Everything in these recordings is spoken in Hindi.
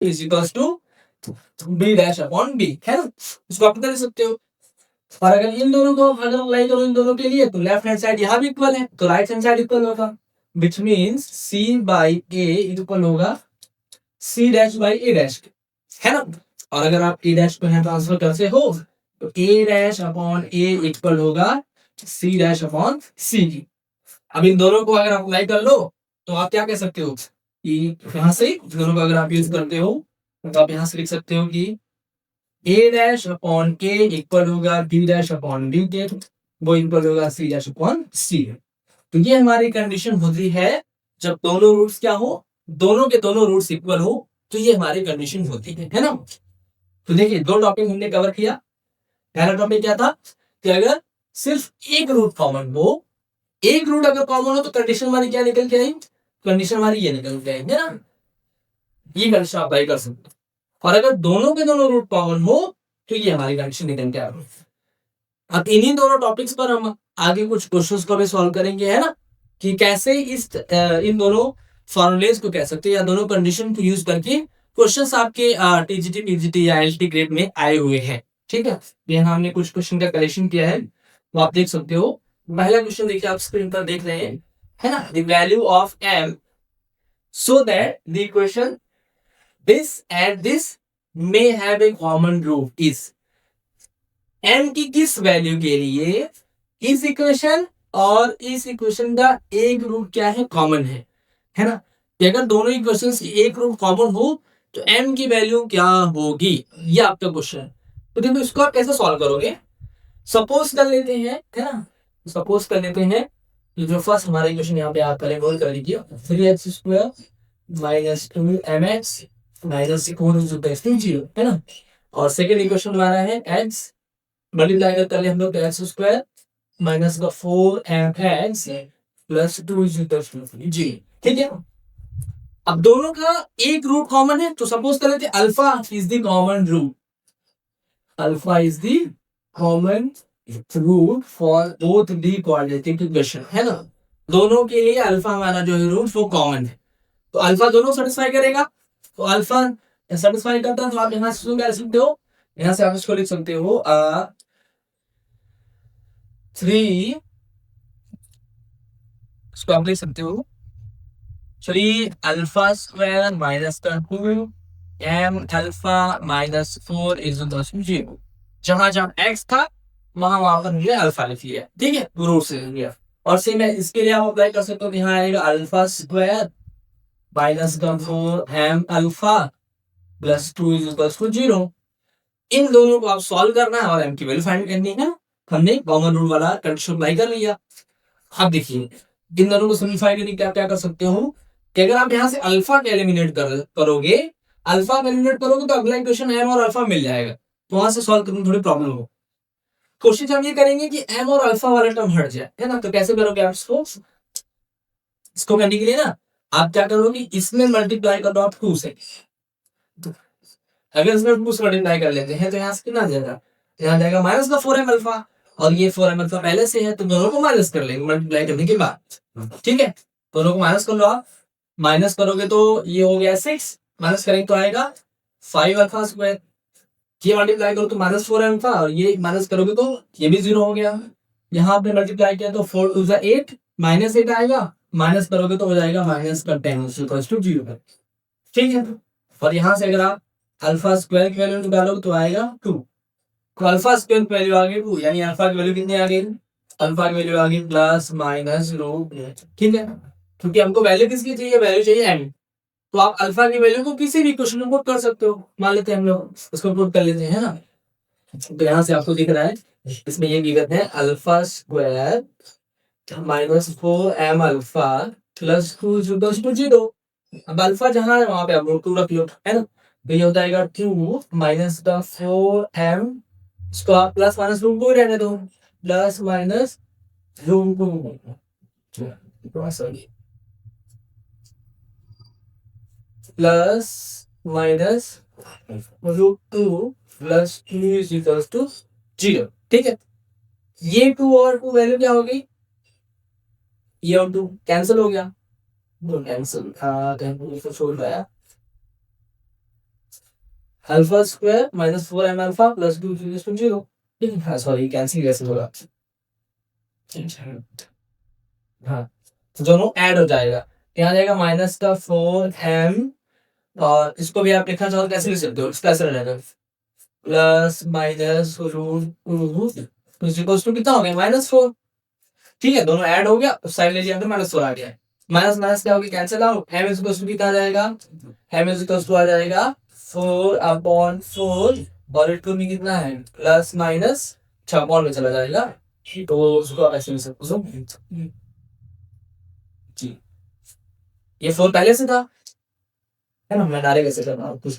Is equals to B dash upon B, है ना। इसको आप कर सकते हो। और अगर इन दोनों को अगर अप्लाई करो इन दोनों के लिए तो लेफ्ट हैंड साइड यहाँ भी इक्वल है तो राइट हैंड साइड इक्वल होगा, which means C by A equal होगा C dash by A dash, है ना। और अगर आप ए डैश को यहाँ ट्रांसफर करते हो तो ए डैश अपॉन ए इक्वल होगा सी डैश अपॉन सी। अब इन दोनों को अगर आप अप्लाई कर लो तो आप क्या कह सकते हो कि यहाँ से दोनों को अगर आप यूज करते हो तो आप यहाँ से लिख सकते हो कि ए डैश अपॉन के इक्वल होगा बी डैश अपॉन बी के, वो इक्वल होगा सी डैश अपॉन सी। तो ये हमारी कंडीशन होती है जब दोनों रूट्स क्या हो, दोनों के दोनों रूट्स इक्वल हो, तो ये हमारी कंडीशन होती है ना। तो देखिए दो टॉपिक हमने कवर किया। पहला टॉपिक क्या था कि अगर सिर्फ एक रूट कॉमन हो, एक रूट अगर कॉमन हो तो कंडीशन हमारी क्या निकल के आई, कंडीशन हमारी ये निकल के आएंगे ना, ये कंडीशन अप्लाई कर सकते हो। और अगर दोनों के दोनों रूट कॉमन हो तो ये हमारी कंडीशन निकल के आ रही है। अब इन्हीं दोनों टॉपिक्स पर हम आगे कुछ क्वेश्चंस को भी सॉल्व करेंगे, है ना, कि कैसे इन दोनों फॉर्मूलेस को कह सकते हैं या दोनों कंडीशन को यूज करके क्वेश्चंस आपके टीजीटी पीजीटी या एलटी ग्रेड में आए हुए हैं। ठीक है, यहाँ हमने कुछ क्वेश्चन का कलेक्शन किया है वो आप देख सकते हो। पहला क्वेश्चन देखिए आप स्क्रीन पर देख रहे हैं, है ना, the value of m so that the equation this and this may have a common root is m की किस वैल्यू के लिए इस इक्वेशन और इस इक्वेशन का एक रूट क्या है, कॉमन है ना। कि अगर दोनों इक्वेशंस की एक रूट कॉमन हो तो m की वैल्यू क्या होगी, ये आपका क्वेश्चन है। तो देखो इसको आप कैसे सॉल्व करोगे, सपोज कर लेते हैं, है ना, सपोज कर लेते हैं कि जो फर्स्ट हमारा इक्वेशन यहाँ पे आप पहले गोल कर लीजिए 3x² माइनस 2mx माइनस 4 है ना। और सेकेंड इक्वेशन हमारा है x मल्टीप्लाई करते हम लोग x² माइनस का 4mx प्लस 2 जी, ठीक है। अब दोनों का एक रूट कॉमन है तो सपोज कर लेते alpha is the common root, alpha is the common root for both the quadratic equation, है ना। दोनों के लिए अल्फा हमारा जो है रूट वो कॉमन है तो अल्फा दोनों सेटिस्फाई करेगा। तो अल्फा सेटिस्फाई करता है तो आप यहाँ से क्या लिख सकते हो, यहाँ से आप इसको लिख सकते हो 3, इसको आप लिख सकते हो 3 अल्फा स्क्वायर माइनस का 2 m alpha minus 4 is equal to 0। जहां जहां x था वहां पर मुझे अल्फा लिख लिया, ठीक है, रूट से लिया। और सेम है इसके लिए आप अप्लाई कर सकते हो, यहाँ आएगा अल्फा स्क्वायर माइनस का 4 m alpha plus 2 is equal to 0। इन दोनों को आप सॉल्व करना है और m की वैल्यू फाइंड करनी है। हमने कॉमन रूट वाला कंडीशन अप्लाई कर लिया। अब देखिए इन दोनों को सिंप्लीफाई करने क्या क्या कर सकते हो कि अगर आप यहाँ से अल्फा के एलिमिनेट करोगे, अल्फा को एलिमिनेट करोगे तो अगला इक्वेशन m और अल्फा मिल जाएगा, तो वहां से सॉल्व करने में थोड़ी प्रॉब्लम हो। कोशिश हम ये करेंगे कि m और अल्फा वाला टर्म हट जाए, है ना। तो कैसे करोगे आप इसको करने के लिए ना आप क्या करोगे, इसमें मल्टीप्लाई करो आप 2 से। अगर इसमें 2 से मल्टीप्लाई कर लेते हैं तो यहाँ से कितना आ जाएगा, यहाँ जाएगा माइनस का 4m अल्फा और ये 4m अल्फा पहले से है तो दोनों को माइनस कर लेंगे मल्टीप्लाई करने के बाद, ठीक है। दोनों को माइनस कर लो आप, माइनस करोगे तो ये हो गया 6, माइनस करेंगे तो आएगा 5 अल्फा स्क्वायर, ये मल्टीप्लाई करो तो माइनस 4 अल्फा और ये माइनस करोगे तो ये भी 0 हो गया। यहाँ आपने मल्टीप्लाई किया तो 4 2 8 माइनस 8 आएगा, माइनस करोगे तो हो जाएगा माइनस का 10 टू 0, ठीक है। और यहाँ से अगर आप अल्फा स्क्वायर की वैल्यू निकालोगे तो आएगा 2, तो अल्फा स्क्वायर की वैल्यू आ गई 2, यानी अल्फा की वैल्यू कितनी आ गई, अल्फा की वैल्यू आ गई प्लस माइनस रूट, ठीक है। क्योंकि हमको वैल्यू किसकी चाहिए, वैल्यू चाहिए m, तो आप अल्फा की वैल्यू को किसी भी क्वेश्चन में पुट कर सकते हो। मान लेते हैं हम लोग इसको पुट कर लेते हैं, है ना। तो यहाँ से आपको दिख रहा है इसमें ये गिवन है alpha square minus 4m alpha plus 2 0। अब अल्फा जहां है वहां पे आप रूट 2 रख लो, है ना। तो ये हो जाएगा 2 माइनस का 4m, इसको आप प्लस माइनस रूट 2 रहने दो, plus minus root 2 sorry plus minus root 2 plus 2 is equal to 0, ठीक है। ये 2 और 2 वैल्यू क्या हो गई, ये और 2 कैंसिल हो गया, कैंसिल छोड़ गया। Alpha square minus 4m alpha plus 2 is to 0। Sorry cancel कैसे होगा? हाँ, तो दोनों ऐड हो जाएगा, यहाँ जाएगा माइनस का 4m, और इसको भी आप लिखना चाहो कैसे लिख सकते हो, इसका ऐसे रहेगा प्लस माइनस रूट टू कितना हो गया -4। ठीक है, दोनों ऐड हो गया, साइड ले लिया तो -4 आ गया। माइनस माइनस क्या हो गया, cancel out. m is equal to कितना आ जाएगा, m इज इक्वल टू आ जाएगा 4/4, और इट में कितना है प्लस माइनस 6 अपॉन में चला जाएगा, तो उसको आप ऐसे लिख सकते हो जी। ये 4 पहले से था, है ना, मैं डायरेक्ट कैसे करना कुछ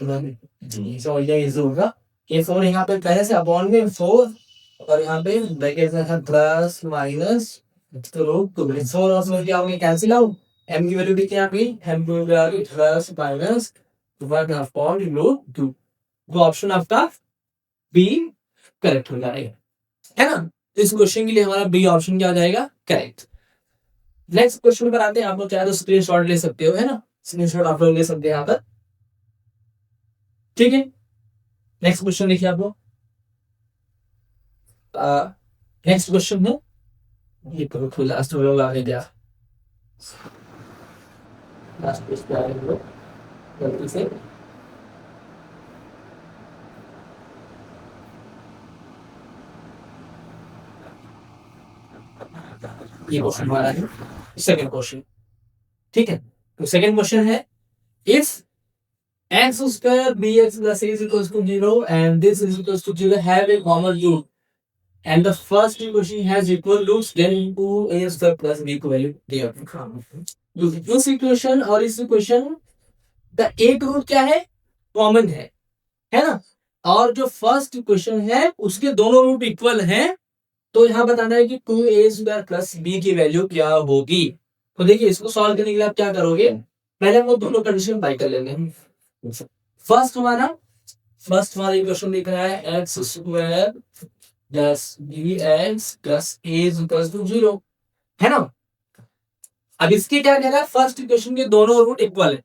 जी, सो ये इजी होगा। ये 4 यहाँ पे पहले से अपॉन में 4, और यहाँ पे ब्रैकेट में था प्लस माइनस, तो रूट 2 4 और 4 क्या होंगे, कैंसिल आउट। m की वैल्यू कितनी आ गई, m की वैल्यू आ गई प्लस माइनस 1 अपॉन रूट 2। वो ऑप्शन आपका बी करेक्ट हो जाएगा, है ना। इस क्वेश्चन के लिए हमारा बी ऑप्शन क्या आ जाएगा, करेक्ट। नेक्स्ट क्वेश्चन पर आते हैं। आप लोग चाहे तो स्क्रीनशॉट ले सकते हो, है ना, स्क्रीनशॉट आप लोग ले सकते हैं यहाँ पर, ठीक है। नेक्स्ट क्वेश्चन देखिए आप लोग। नेक्स्ट क्वेश्चन है, ये करो लास्ट में लोग आगे गया, लास्ट क्वेश्चन आ गए गलती से, ये क्वेश्चन हमारा है सेकंड क्वेश्चन, ठीक है। तो सेकंड क्वेश्चन है, if x square bx plus a is equals to 0 and this is equals to 0 have a common root and the first equation has equal roots, then 2a square plus b को वैल्यू दिया। इस इक्वेशन और इस इक्वेशन का एक रूट क्या है, कॉमन है ना, और जो फर्स्ट इक्वेशन है उसके दोनों रूट इक्वल हैं, तो यहाँ बताना है कि 2a स्क्वायर प्लस b की वैल्यू क्या होगी। तो देखिए, इसको सॉल्व करने के लिए आप क्या करोगे, पहले हम वो दोनों कंडीशन बाई कर लेंगे। फर्स्ट हमारा इक्वेशन लिख रहा है x square plus bx plus a equal to 0, है ना। अब इसके क्या कह रहा है, फर्स्ट इक्वेशन के दोनों रूट इक्वल है।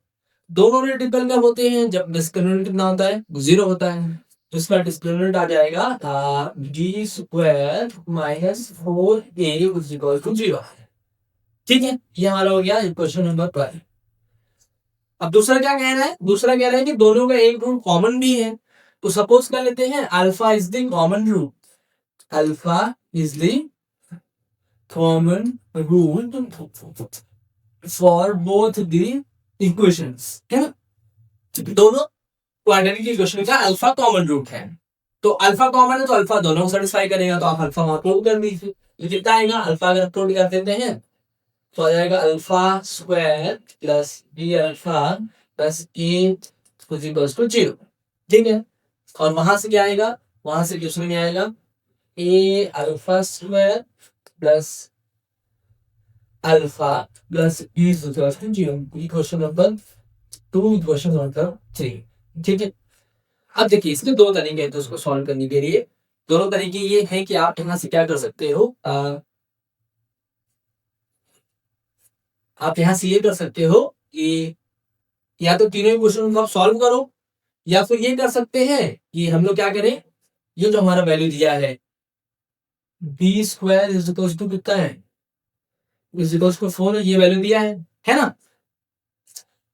दोनों रूट इक्वल कब होते हैं, जब डिस्क्रिमिनेंट कितना होता है, 0 होता है। तो इसका डिस्क्रिमिनेंट आ जाएगा d square minus 4a equal to 0, ठीक है। ये हमारा हो गया इक्वेशन नंबर 12। अब दूसरा क्या कह रहा है, दूसरा कह रहा है कि दोनों का एक रूट कॉमन भी है। तो सपोज कर लेते हैं alpha is the common root, alpha is the common root for both the equations, है ना। दोनों क्वाड्रेटिक इक्वेशन का अल्फा कॉमन रूट है, तो अल्फा कॉमन है तो अल्फा दोनों को सेटिस्फाई करेगा, तो आप अल्फा वहां पुट कर दीजिए। तो कितना आएगा, अल्फा अगर पुट कर देते हैं तो आ जाएगा alpha square plus B alpha plus A equals to 0, ठीक है। और वहां से क्या आएगा, वहां से क्वेश्चन में आएगा A alpha square plus alpha plus B equals to 0। Question number 2, question number 3, ठीक है। अब देखिए, इसके दो तरीके हैं तो उसको सॉल्व करने के लिए। दोनों तरीके ये हैं कि आप यहाँ से क्या कर सकते हो, आप यहाँ से ये कर सकते हो कि या तो तीनों क्वेश्चन को आप सॉल्व करो, या फिर ये कर सकते हैं कि हम लोग क्या करें, ये जो हमारा वैल्यू दिया है B square is equal to कितना है, इज इक्वल टू 4, ये वैल्यू दिया है ना।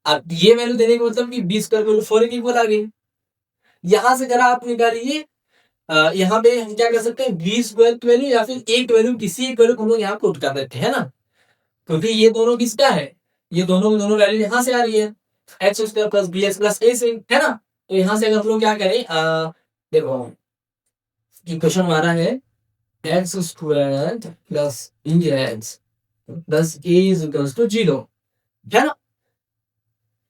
अब ये वैल्यू देने का मतलब कि बी स्क्वायर वैल्यू 4 की इक्वल आ गई। यहां से जरा आप निकालिए, यहाँ पे हम क्या कर सकते हैं, बी स्क्वायर की वैल्यू या फिर एक वैल्यू, किसी एक वैल्यू को हम लोग यहाँ पुट कर देते हैं ना, क्योंकि ये दोनों किसका है, ये दोनों वैल्यू यहाँ से आ रही है, x square plus B X plus A से, है ना। तो यहाँ से अगर हम लोग क्या करें, देखो इक्वेशन हमारा है x square plus B X plus A equal to 0, है ना।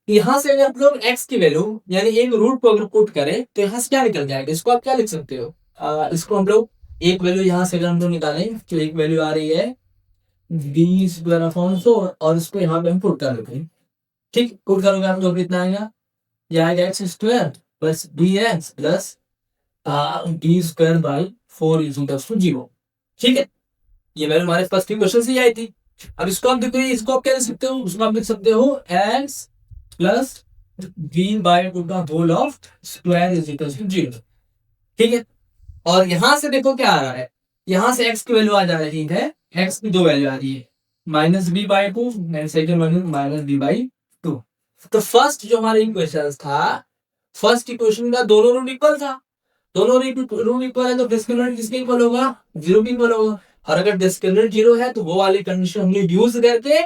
यहाँ से अगर आप लोग x की वैल्यू यानी एक रूट को अगर पुट करें तो यहाँ से क्या निकल जाएगा, इसको आप क्या लिख सकते हो, इसको हम लोग एक वैल्यू यहाँ से अगर हम लोग निकालें तो एक वैल्यू आ रही है बी स्क्वायर अपॉन 4, और इसको यहाँ पे हम पुट कर देते हैं, ठीक। पुट करोगे हम लोग कितना आएगा, ये आएगा X square plus B X plus B square by 4 equal to 0, ठीक है। ये वैल्यू हमारे फर्स्ट क्वेश्चन से ही आई थी। अब इसको आप देखो, इसको आप क्या लिख सकते हो, उसको आप लिख सकते हो एक्स प्लस b बाय 2 का whole of square is equal to 0। ठीक है, और यहां से देखो क्या आ रहा है, यहां से x की वैल्यू आ जा रही है, x की दो वैल्यू आ रही है, minus B by two and second value minus B by two. तो फर्स्ट जो हमारा इक्वेशन था, फर्स्ट इक्वेशन का दोनों रूट इक्वल था, दोनों रूट इक्वल है तो डिस्क्रिमिनेंट किसके इक्वल होगा, 0 के इक्वल होगा। और अगर डिस्क्रिमिनेंट 0 है तो वो वाली कंडीशन हमने यूज करके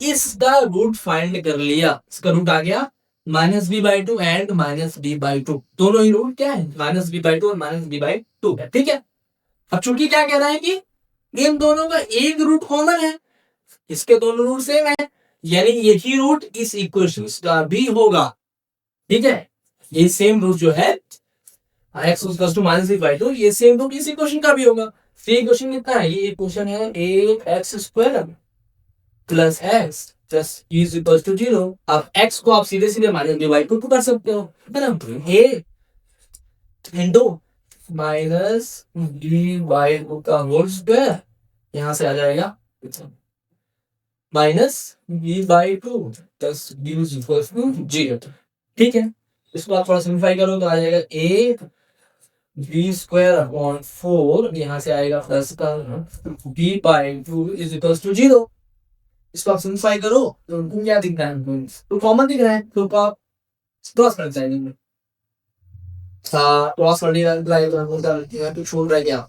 इसका रूट फाइंड कर लिया। इसका रूट आ गया minus B by two and minus B by two, दोनों ही रूट क्या है, माइनस बी बाई टू और माइनस बी बाई टू है। ठीक है, अब चूंकि क्या कह रहा है कि इन दोनों का एक रूट कॉमन है, इसके दोनों रूट सेम है, यानी यही रूट इस इक्वेशन का भी होगा। ठीक है, ये सेम रूट जो है x equals to minus B by two, ये सेम रूट इस इक्वेशन का भी होगा। तो ये इक्वेशन कितना है, ये इक्वेशन है A X square plus X plus is equals to 0। अब x को आप सीधे सीधे माइनस बी बाई टू कर सकते हो, है ना, A into minus B by two का होल स्क्वायर, यहां से आ जाएगा minus B by two plus B is equal to 0। ठीक है, इसको आप थोड़ा सिंप्लीफाई करो तो आ जाएगा ए बी स्क्वायर अपॉन 4, यहां से आएगा प्लस का B by two is equal to 0। इसको आप सिंप्लीफाई करो तो उनको क्या दिख रहा है, तो कॉमन दिख रहा है, तो आप क्रॉस कर जाएंगे, क्रॉस मल्टीप्लाई तो छोड़ रहा है क्या,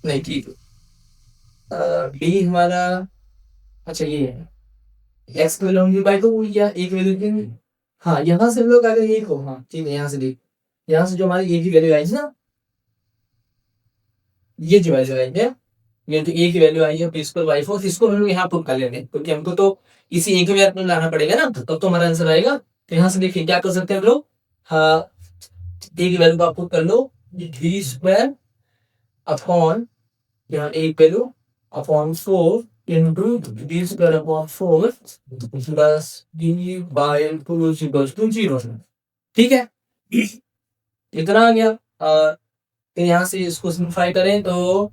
नहीं ठीक, बी हमारा, अच्छा ये है एक्स की वैल्यू बाई टू या एक वैल्यू, हाँ यहाँ से हम लोग अगर एक हो, हाँ ठीक है, यहाँ से देख, यहाँ से जो हमारी ए की वैल्यू आई ना, ये जो वैल्यू आई है, ये तो ए की वैल्यू आई है प्लस बाई 4, इसको हम लोग यहाँ पुट कर लेंगे क्योंकि हमको तो इसी एक वैल्यू में लाना पड़ेगा ना, तब तो हमारा आंसर आएगा। तो यहाँ से देखिए क्या कर सकते हैं हम लोग, हाँ ए की वैल्यू को आप पुट कर लो, डी स्क्वायर अपॉन यहाँ ए value upon 4 into d square upon 4 plus d by 2 is equals to 0। ठीक है, इतना आ गया। तो यहाँ से इसको सिंप्लीफाई करें तो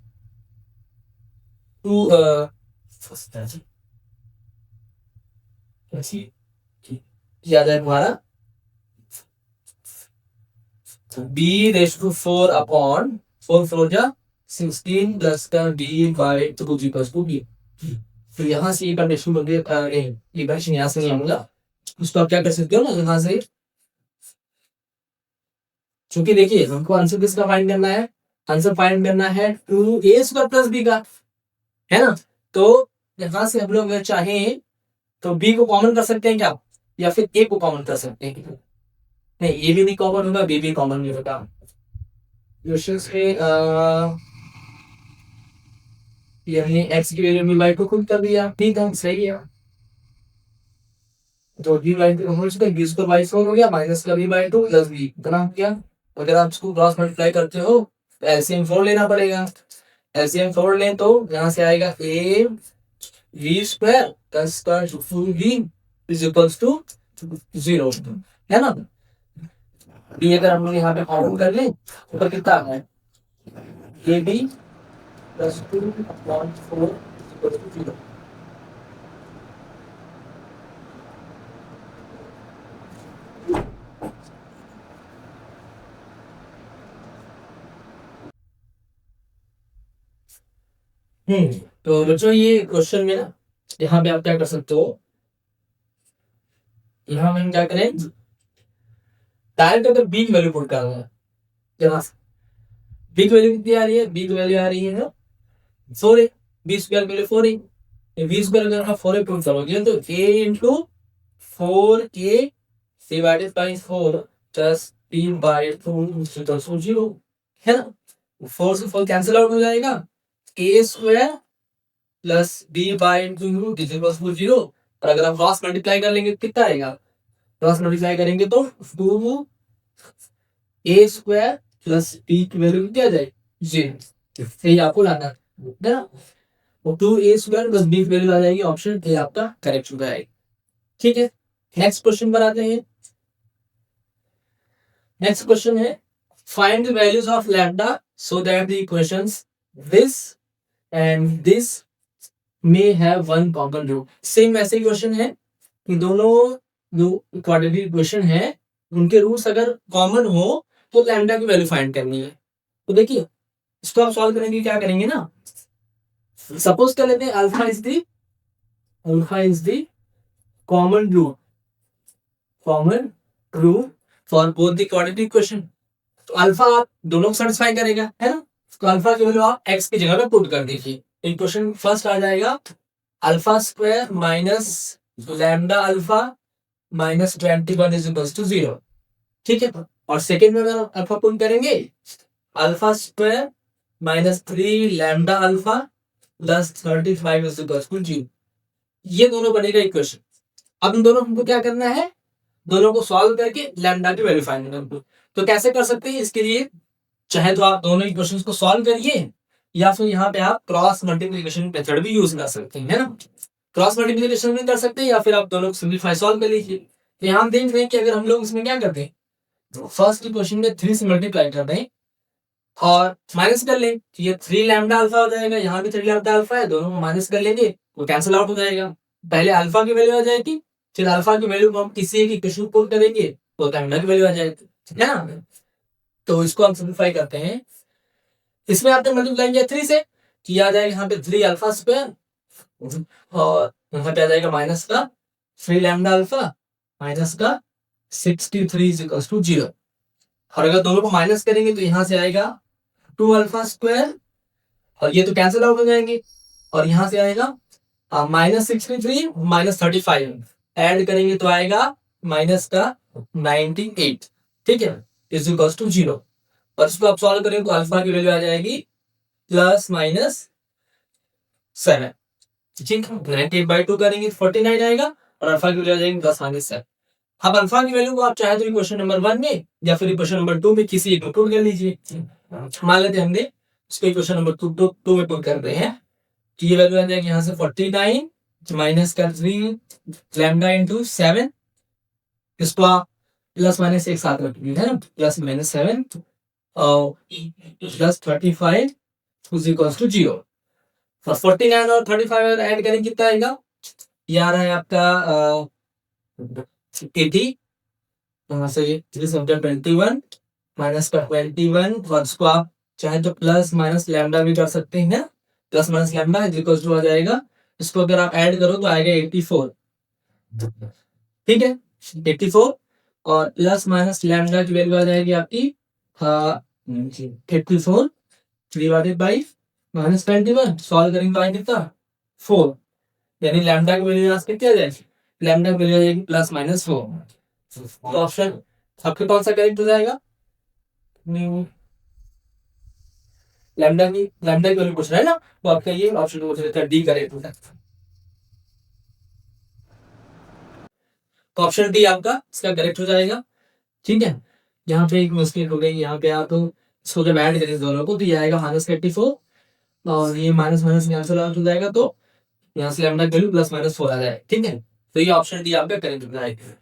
2 याद है हमारा b रेस टू 4 अपॉन 4 4 जा 16 प्लस का d by 2 equals to b। तो यहाँ से ये कंडीशन बन गई, ये कंडीशन यहाँ से नहीं आऊंगा, उसको आप क्या कर सकते हो ना, यहाँ से क्योंकि देखिए हमको आंसर किसका फाइंड करना है, आंसर फाइंड करना है 2a स्क्वायर प्लस b का, है ना। तो यहाँ से हम लोग अगर चाहें तो b को कॉमन कर सकते हैं क्या, या फिर a को कॉमन कर सकते हैं, नहीं ए भी नहीं कॉमन होगा, b भी कॉमन नहीं होगा। क्वेश्चन में ये हमने x की वैल्यू में बाई को खुद कर दिया, ठीक है सही है। तो b by two whole square, b square by 4 हो गया, माइनस का b बाई 2 प्लस b इतना हो गया। अगर आप इसको क्रॉस मल्टीप्लाई करते हो तो एलसीएम 4 लेना पड़ेगा, एलसीएम 4 लें तो यहाँ से आएगा a v स्क्वायर प्लस का 2v इज इक्वल्स टू 0, है ना। b अगर हम लोग यहाँ पे काउंट कर लें तो कितना आ है, a b plus 2 upon 4 equals to 0। तो बच्चों ये क्वेश्चन में ना, यहाँ पे आप क्या कर सकते हो, यहाँ में हम क्या करें, डायरेक्ट अगर बी की वैल्यू पुट करना है, यहाँ बी की वैल्यू कितनी आ रही है, बी की वैल्यू आ रही है 4 है, बी स्क्वायर की वैल्यू 4 है, बी स्क्वायर अगर आप 4 पुट करोगे तो a into 4k divided by 4 plus b by 2 0, है ना। 4 से 4 कैंसिल आउट हो जाएगा, a square plus b by 2 is equal to 0। और अगर आप क्रॉस मल्टीप्लाई कर लेंगे कितना आएगा, क्रॉस मल्टीप्लाई करेंगे तो 2 a स्क्वायर प्लस b की वैल्यू क्या आ जाएगी 0, सही आपको लाना है ना। वो 2a स्क्वायर प्लस b की वैल्यू आ जाएगी, ऑप्शन ए आपका करेक्ट हो जाएगा। ठीक है, नेक्स्ट क्वेश्चन पर आते हैं। नेक्स्ट क्वेश्चन है find the values of lambda so that the equations this and this may have one common root। Same ऐसे क्वेश्चन है कि दोनों जो क्वाड्रेटिक इक्वेशन है उनके रूट्स अगर कॉमन हो तो लैम्डा की वैल्यू फाइंड करनी है। तो देखिए इसको आप सॉल्व करेंगे, क्या करेंगे ना, सपोज कर लेते हैं alpha is the common root for both the quadratic equation. तो अल्फा आप दोनों को सेटिस्फाई करेगा, है ना। तो अल्फा की वैल्यू आप एक्स की जगह पे पुट कर दीजिए। इक्वेशन फर्स्ट आ जाएगा alpha square minus lambda alpha minus 21 is equal to 0, ठीक है। और सेकेंड में अगर अल्फा पुट करेंगे alpha square minus 3 lambda alpha plus 35 is equal to 0। ये दोनों बनेगा इक्वेशन। अब इन दोनों हमको क्या करना है, दोनों को सॉल्व करके लैम्डा की वैल्यू फाइंड करना। तो कैसे कर सकते हैं, इसके लिए चाहे तो आप दोनों इक्वेशंस को सॉल्व करिए या फिर यहाँ पे आप क्रॉस मल्टीप्लिकेशन मेथड भी यूज कर सकते हैं, है ना। क्रॉस मल्टीप्लिकेशन भी कर सकते हैं या फिर आप दोनों को सिंपलीफाई सॉल्व कर लीजिए। तो यहाँ देख रहे हैं कि अगर हम लोग इसमें क्या करते हैं, फर्स्ट इक्वेशन में 3 से मल्टीप्लाई कर दें और माइनस कर लें, तो ये 3 लैम्डा अल्फा हो जाएगा, यहाँ भी 3 लैम्डा अल्फा है, दोनों को माइनस कर लेंगे वो कैंसिल आउट हो जाएगा। पहले अल्फा की वैल्यू आ जाएगी, फिर अल्फा की वैल्यू को हम किसी एक इक्वेशन को पुट करेंगे तो लैम्डा की वैल्यू आ जाएगी, ठीक है ना। तो इसको हम सिंपलीफाई करते हैं। इसमें आपने मल्टीप्लाई किया 3 से, तो आ जाएगा यहाँ पे 3 अल्फा स्क्वायर और यहाँ पे आ जाएगा माइनस का 3 लैम्डा अल्फा माइनस का 63 इज इक्वल टू 0। और अगर दोनों को माइनस करेंगे तो यहाँ से आएगा 2 अल्फा स्क्वायर और ये तो कैंसिल आउट हो जाएंगे और यहाँ से आएगा माइनस 63 माइनस 35 ऐड करेंगे तो आएगा माइनस का 98, ठीक है, इज इक्वल टू 0। और इसको आप सॉल्व करेंगे तो अल्फा की वैल्यू आ जाएगी प्लस माइनस 7, ठीक है। 98/2 करेंगे 49 आएगा और अल्फा की वैल्यू आ जाएगी प्लस माइनस 7। अब अल्फा की वैल्यू को आप चाहे तो इक्वेशन नंबर 1 में या फिर इक्वेशन नंबर 2 में किसी एक में पुट कर लीजिए। मान लेते हैं हमने इसको इक्वेशन नंबर 2 में पुट कर रहे हैं, तो ये वैल्यू आ जाएगी यहाँ से 49 माइनस का 3 लैम्डा इंटू 7, इसको आप प्लस माइनस एक साथ रखिए, है ना, प्लस माइनस 7 और प्लस 35 इज इक्वल्स टू 0। 49 और 35 ऐड करें कितना आएगा, ये आ रहा है आपका 80, यहाँ से 3/21 माइनस का 21 और इसको आप चाहे तो प्लस माइनस लैम्डा भी कर सकते हैं, plus minus lambda is equal to आ जाएगा, इसको अगर आप ऐड करो तो आएगा 84, ठीक है 84 और प्लस माइनस लैम्डा की वैल्यू आ जाएगी आपकी 84 डिवाइडेड बाई माइनस 21, सॉल्व करेंगे तो आएगा कितना 4, यानी लैम्डा की वैल्यू कितनी आ जाएगी, लैम्डा की वैल्यू आ जाएगी प्लस माइनस 4। तो ऑप्शन आपके कौन सा करेक्ट हो जाएगा, लैम्डा की वैल्यू पूछ रहा है ना, तो आपका ये ऑप्शन हो जाता है डी करेक्ट हो जाता है। तो ऑप्शन डी आपका इसका करेक्ट हो जाएगा, ठीक है। यहाँ पे एक मिस्टेक हो गई, यहाँ पे आप इसको जब ऐड करें दोनों को तो ये आएगा माइनस 84 और ये माइनस माइनस कैंसिल आउट हो जाएगा, तो यहाँ से लैम्डा की वैल्यू प्लस माइनस 4 आ जाएगा, ठीक है। तो ये ऑप्शन डी आपका करेक्ट हो जाएगा।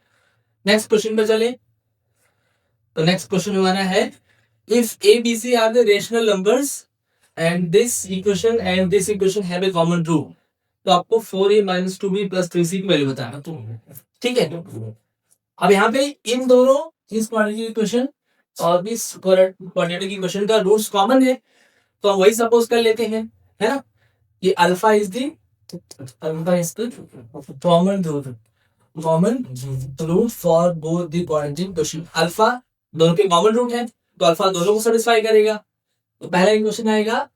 नेक्स्ट क्वेश्चन पे चले, तो नेक्स्ट क्वेश्चन हमारा है if A B C are the rational numbers and this equation have a common root, तो आपको 4a - 2b + 3c की वैल्यू बताना, तो ठीक है। अब यहाँ पे इन दोनों इस क्वाड्रेटिक इक्वेशन और इस क्वाड्रेटिक इक्वेशन का रूट्स कॉमन है, तो हम वही सपोज कर लेते हैं, है ना। ये alpha is the common root for both the quadratic equation. Alpha दोनों के कॉमन रूट है तो अल्फा दोनों को सेटिस्फाई करेगा। तो पहला इक्वेशन आएगा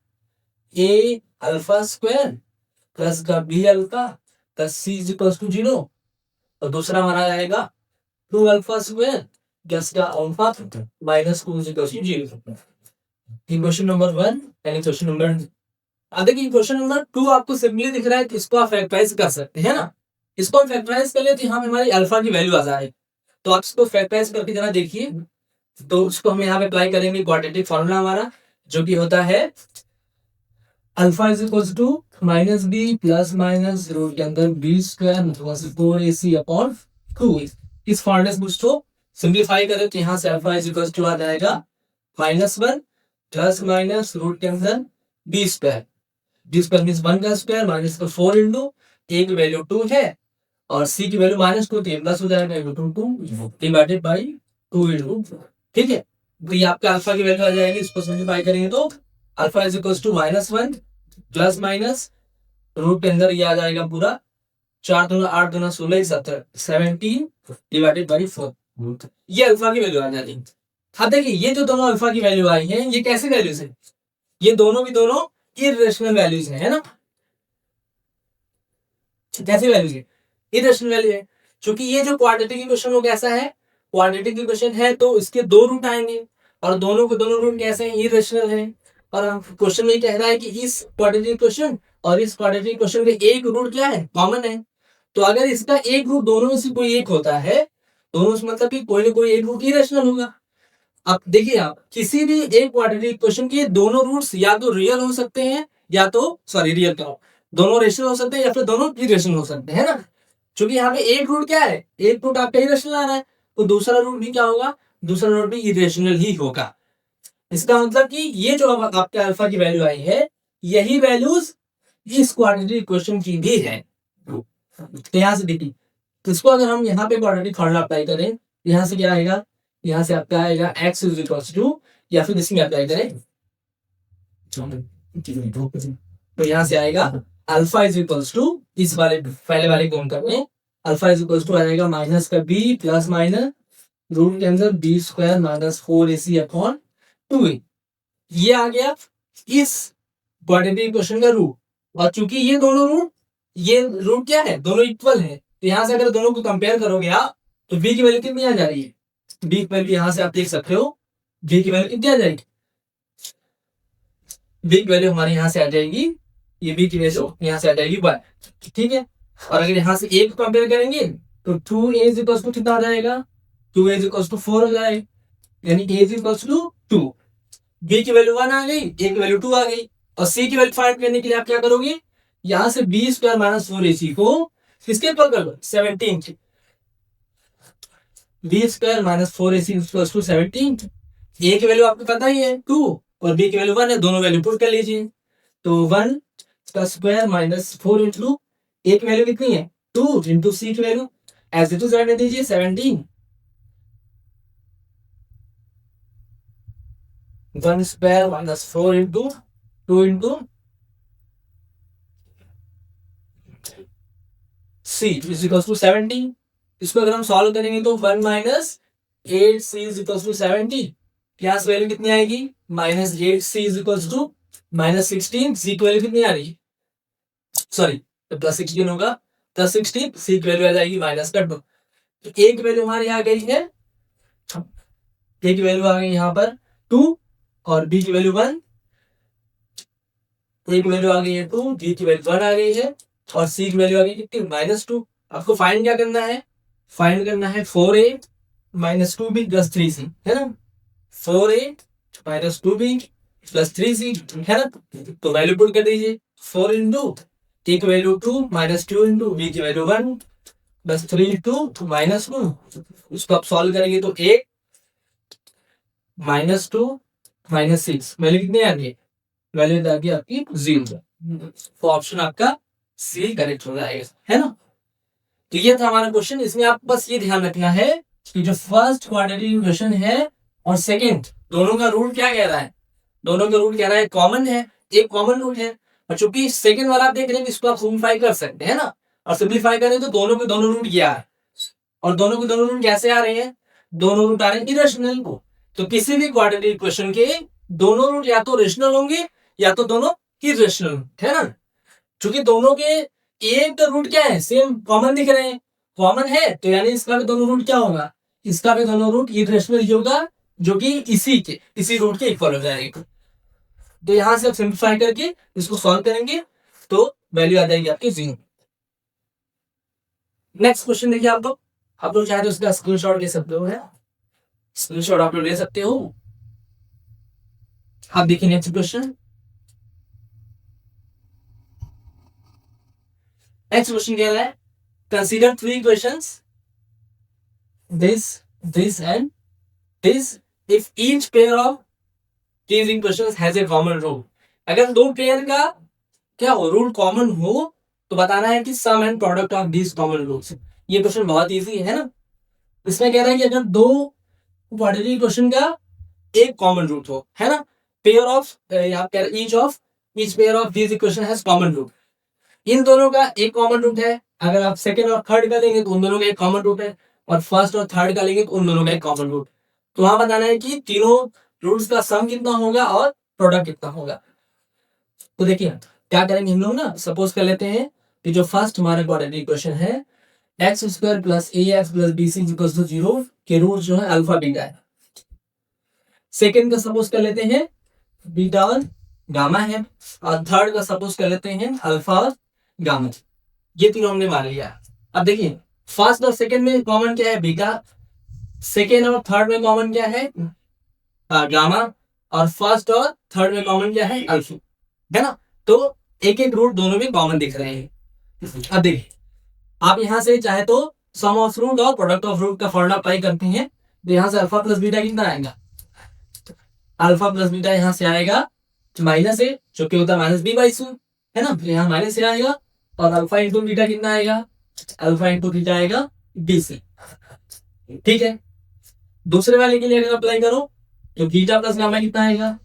a अल्फा स्क्वायर प्लस का b alpha plus c is equal to 0 और दूसरा हमारा आएगा 2 अल्फा स्क्वायर प्लस का alpha minus 2 is equal to 0। Equation number 1 and equation number देखिए क्वेश्चन नंबर 2 आपको सिंपली दिख रहा है, तो इसको आप फैक्टराइज कर सकते हैं ना। इसको हम फैक्टराइज कर ले तो यहाँ पे हमारी अल्फा की वैल्यू आ जाए, तो आप इसको फैक्टराइज करके जरा देखिए। तो उसको हम यहाँ पे अप्लाई करेंगे क्वाड्रेटिक फॉर्मूला हमारा जो कि होता है alpha is equal to minus b plus minus root के अंदर बी स्क्वायर 4ac/2। इस फॉर्मूले से कुछ तो सिंप्लीफाई करें तो यहाँ से अल्फा इज इक्वल टू आ जाएगा -1 प्लस माइनस रूट के अंदर बी स्क्वायर मीन्स 1 का स्क्वायर माइनस का 4 इंटू एक वैल्यू 2 है और सी की वैल्यू -2 तो ये प्लस हो जाएगा, √2 डिवाइडेड बाई 2 इंटू, ठीक है। तो ये आपका अल्फा की वैल्यू आ जाएगी, इसको सिंप्लीफाई करेंगे तो alpha is equal to -1 plus minus root के अंदर ये आ जाएगा पूरा 4 दूना 8 दूना 16 17 17 डिवाइडेड बाई 4, ये अल्फा की वैल्यू आ जाएगी। हाँ देखिए ये जो दोनों अल्फा की वैल्यू आई है ये कैसे वैल्यूज है, ये दोनों भी दोनों इरेशनल वैल्यूज है ना, कैसी वैल्यूज है, इरेशनल वैल्यू है। क्योंकि ये जो क्वाड्रेटिक इक्वेशन हो कैसा है, क्वाड्रेटिक इक्वेशन है तो इसके दो रूट आएंगे और दोनों के दोनों रूट कैसे हैं, इरेशनल है। और क्वेश्चन में कह रहा है कि इस क्वाड्रेटिक इक्वेशन और इस क्वाड्रेटिक इक्वेशन का एक रूट क्या है, कॉमन है। तो अगर इसका एक रूट दोनों में से कोई एक होता है, दोनों से मतलब कि कोई ना कोई एक रूट इरेशनल होगा। अब देखिए आप किसी भी एक क्वाड्रेटिक इक्वेशन के दोनों रूट्स या तो रियल हो सकते हैं या तो सॉरी रियल कहो, दोनों रेशनल हो सकते हैं या फिर दोनों इरेशनल हो सकते हैं ना। क्योंकि यहाँ पे एक रूट क्या है, एक रूट आपका इरेशनल आ रहा है तो दूसरा रूट भी क्या होगा, दूसरा रूट भी इरेशनल ही होगा। इसका मतलब कि ये जो आपके अल्फा की वैल्यू आई है यही वैल्यूज इस क्वाड्रेटिक इक्वेशन की भी है। तो यहाँ से देखिए, तो इसको अगर हम यहाँ पे क्वाड्रेटिक फार्मूला अप्लाई करें, यहाँ से क्या आएगा, यहाँ से आपका आएगा x इज इक्वल टू, या फिर इसमें अप्लाई करें तो यहाँ से आएगा अल्फा इज इक्वल टू, इस वाले पहले वाले को करने, अल्फा इज इक्वल टू आ जाएगा माइनस का b प्लस माइनस रूट के अंदर b square minus 4ac upon 2a, ये आ गया इस क्वाड्रेटिक इक्वेशन का रूट। और चूंकि ये दोनों रूट, ये रूट क्या है, दोनों इक्वल है, तो यहाँ से अगर दोनों को कंपेयर करोगे आप तो b की वैल्यू कितनी आ जा रही है, b की वैल्यू यहाँ से आप देख सकते हो, b की वैल्यू कितनी आ जाएगी, b की वैल्यू हमारे यहाँ से आ जाएगी, ये b की वैल्यू यहाँ से आ जाएगी 1, ठीक है। और अगर यहाँ से a को कंपेयर करेंगे तो 2a इज इक्वल टू कितना आ जाएगा, 2a इज इक्वल टू 4 हो जाएगा, यानी a is equal to 2, b की वैल्यू 1 आ गई, a की वैल्यू 2 आ गई। और c की वैल्यू फाइंड करने के लिए आप क्या करोगे, यहाँ से b स्क्वायर माइनस 4ac को किसके इक्वल कर लो, 17, b square minus 4ac equal to 17, a की वैल्यू आपको पता ही है 2 और b की वैल्यू 1 है, दोनों वैल्यू पुट कर लीजिए। तो 1 का स्क्वायर माइनस 4 इंटू a की वैल्यू कितनी है 2 इंटू c की वैल्यू एज इट इज रहने दीजिए 17, 1 square minus 4 into 2 into c is equal to 17। इसको अगर हम सॉल्व करेंगे तो 1 minus 8c is equal to 70, यहाँ से वैल्यू कितनी आएगी, minus 8c is equal to minus 16, c की वैल्यू कितनी आ रही है, सॉरी प्लस 16 होगा, प्लस 16, c की वैल्यू आ जाएगी माइनस कर दो। तो a की वैल्यू हमारी आ गई है, a की वैल्यू आ गई यहाँ पर 2 और b की वैल्यू 1, a की वैल्यू आ गई है 2, b की वैल्यू 1 आ गई है और c की वैल्यू आ गई कितनी -2। आपको फाइंड क्या करना है, फाइंड करना है 4a minus 2b plus 3c, है ना, 4a minus 2b plus 3c, है ना। तो वैल्यू पुट कर दीजिए, 4 इंटू a की वैल्यू 2 माइनस 2 इंटू b की वैल्यू 1 प्लस 3 इंटू माइनस 2, उसको आप सॉल्व करेंगे तो 8 माइनस 2 माइनस 6, वैल्यू कितनी आ गई, वैल्यू आ गई आपकी 0। तो ऑप्शन आपका सी करेक्ट हो जाएगा, है ना। तो ये था हमारा क्वेश्चन, इसमें आपको बस ये ध्यान रखना है कि जो फर्स्ट क्वाड्रेटिक इक्वेशन है और सेकंड दोनों का रूट क्या कह रहा है, दोनों का रूट कह रहा है कॉमन है, एक कॉमन रूट है। और चूंकि सेकंड वाला आप देख रहे हैं इसको आप सिंप्लीफाई कर सकते हैं ना, और सिंप्लीफाई करें तो दोनों के दोनों रूट क्या है, और दोनों के दोनों रूट कैसे आ रहे हैं, दोनों रूट आ रहे हैं इरेशनल को। तो किसी भी क्वाड्रेटिक इक्वेशन के दोनों रूट या तो रेशनल होंगे या तो दोनों इरेशनल, है ना। क्योंकि दोनों के एक रूट क्या है, सेम कॉमन दिख रहे हैं, कॉमन है तो यानी इसका भी दोनों रूट क्या होगा, इसका भी दोनों रूट इरेशनल ही होगा, जो कि इसी रूट के इक्वल हो जाएगा। तो यहां से आप सिंप्लीफाई करके इसको सॉल्व करेंगे तो वैल्यू आ जाएगी आपकी 0। नेक्स्ट क्वेश्चन देखिए, आप लोग चाहे तो उसका स्क्रीनशॉट ले सकते हो, है स्क्रीनशॉट आप लोग ले सकते हो। आप देखिए नेक्स्ट क्वेश्चन, नेक्स्ट क्वेश्चन क्या है, consider 3 questions this and this if each pair of these equations has a common rule। अगर दो पेयर का क्या हो रूल कॉमन हो तो बताना है कि sum and product of these common roots. ये क्वेश्चन बहुत इजी है ना। इसमें कह रहा है कि अगर दो क्वाड्रेटिक क्वेश्चन का एक कॉमन रूट हो, है ना, pair of each pair of these equation has common root. इन दोनों का एक कॉमन रूट है। अगर आप सेकंड और थर्ड का लेंगे तो उन दोनों का एक कॉमन रूट है, और फर्स्ट और थर्ड का लेंगे तो उन दोनों का एक कॉमन रूट। तो वहां बताना है कि तीनों रूट्स का सम कितना होगा और प्रोडक्ट कितना होगा। तो देखिए क्या करेंगे हम लोग ना, सपोज कर लेते हैं कि जो फर्स्ट हमारा क्वाड्रेटिक इक्वेशन है x square plus a x plus b c equal to 0 के रूट जो है अल्फा बीटा है। सेकंड का सपोज कर लेते हैं बीटा और गामा है, और थर्ड का सपोज कर लेते हैं अल्फा और गामा। ये तीनों हमने मान लिया। अब देखिए फर्स्ट और सेकंड में कॉमन क्या है, बीटा। सेकंड और थर्ड में कॉमन क्या है, गामा। और फर्स्ट और थर्ड में कॉमन क्या है, अल्फा, है ना। तो एक एक रूट दोनों में कॉमन दिख रहे हैं। अब देखिए आप यहां से चाहे तो सम ऑफ रूट और प्रोडक्ट ऑफ रूट का फॉर्मूला अप्लाई करते हैं। तो यहां से अल्फा प्लस बीटा कितना आएगा, अल्फा प्लस बीटा यहां से आएगा माइनस ए, जो कि होता है माइनस बी बाई सी, है ना। फिर यहाँ माइनस ए आएगा, और अल्फा इंटू बीटा कितना आएगा, अल्फा इंटू बीटा आएगा बी सी। ठीक है, दूसरे वाले के लिए अगर अप्लाई करो तो बीटा प्लस गामा कितना आएगा,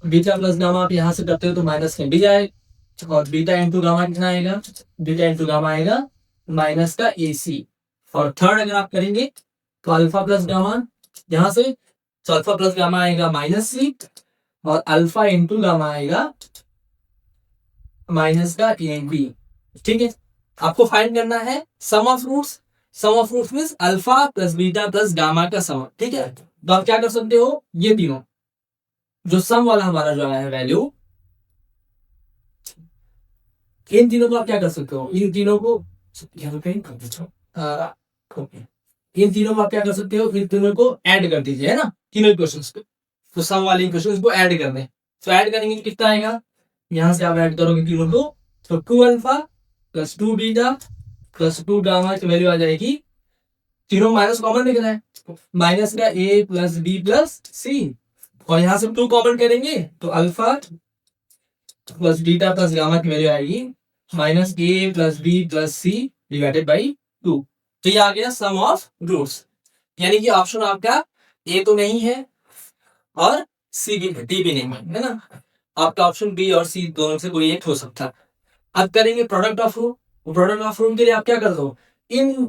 बीटा प्लस गामा आप यहां से करते हो तो माइनस में भी जाएगा, और बीटा इंटू गामा कितना आएगा, बीटा इंटू गामा आएगा माइनस का ए सी। और थर्ड अगर आप करेंगे तो अल्फा प्लस गामा यहां से, तो अल्फा प्लस गामा आएगा माइनस सी, और अल्फा इंटू गामा आएगा माइनस का ए बी। ठीक है, आपको फाइंड करना है sum of roots. Sum of roots means alpha plus beta plus gamma का सम। ठीक है, तो आप क्या कर सकते हो, ये तीनों जो सम वाला हमारा जो आया है वैल्यू, इन तीनों को आप क्या कर सकते हो, इन तीनों को इन तीनों को आप क्या कर सकते हो, इन तीनों को ऐड कर दीजिए, है ना, तीनों इक्वेशंस को। तो सम वाले इक्वेशंस को ऐड कर दें, तो ऐड करेंगे तो कितना आएगा, यहां से आप ऐड करोगे तीनों को, तो 2 alpha plus 2 beta plus 2 gamma की वैल्यू आ जाएगी, तीनों माइनस कॉमन दिख रहा है, माइनस का a plus b plus c, और यहां से 2 कॉमन करेंगे तो alpha plus beta plus gamma की वैल्यू आएगी minus a plus b plus c divided by 2। तो ये आ गया सम ऑफ रूट्स। यानी कि ऑप्शन आपका ए तो नहीं है और सी भी, डी भी नहीं है ना, आपका ऑप्शन बी और सी दोनों से कोई एक हो सकता है। अब करेंगे product of root. Product of root के लिए आप क्या कर दो, इन